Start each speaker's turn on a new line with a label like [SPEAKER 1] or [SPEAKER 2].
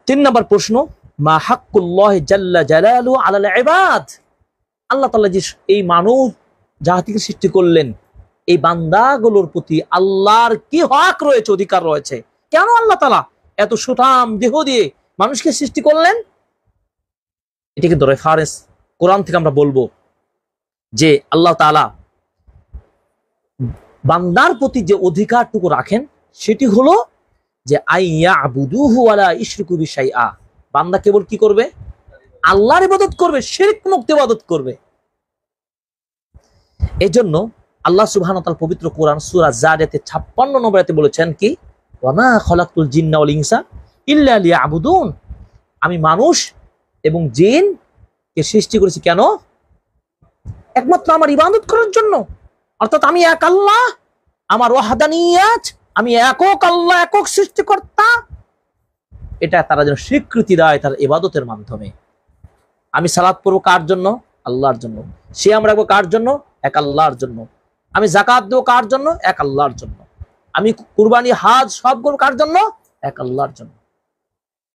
[SPEAKER 1] তিন নম্বর প্রশ্ন, মা হাক্কুল্লাহ জাল্লা জালালু আলাল ইবাদ। আল্লাহ তাআলা যে এই মানব জাতিকে সৃষ্টি করলেন, এই বান্দাগুলোর প্রতি আল্লাহর কি হক রয়েছে, অধিকার রয়েছে? কেন আল্লাহ তাআলা এত সুঠাম দেহ দিয়ে মানুষকে সৃষ্টি করলেন? এটি কিন্তু রেফারেন্স কোরআন থেকে আমরা বলবো যে আল্লাহ তাআলা বান্দার প্রতি যে অধিকারটুকু রাখেন সেটি হলো যে আইয়াবুদুহু ওয়ালা ইশরিকু বিশাইআ। বান্দা কেবল কি করবে? আল্লাহর ইবাদত করবে, শিরক মুক্ত ইবাদত করবে। এজন্য আল্লাহ সুবহানাহু ওয়া তাআলা পবিত্র কোরআন সূরা যারিয়াতে 56 নম্বর আয়াতে বলেছেন কি, ওয়া মা খালাকতুল জিন্না ওয়াল ইনসা ইল্লা লিয়াবুদুন। আমি মানুষ এবং জিনকে সৃষ্টি করেছি কেন? একমাত্র আমার ইবাদত করার জন্য। অর্থাৎ আমি এক আল্লাহ, আমার ওয়াহদানিয়াত, আমি একক আল্লাহ, একক সৃষ্টিকর্তা, এটা তারা যেন স্বীকৃতি দেয় তার ইবাদতের মাধ্যমে। আমি সালাত পড়বো কার জন্য? আল্লাহর জন্য। সিয়াম রাখবো কার জন্য? এক আল্লাহর জন্য। আমি যাকাত দেবো কার জন্য? এক আল্লাহর জন্য। আমি কুরবানি, হাজ সব করবো কার জন্য? এক আল্লাহর জন্য।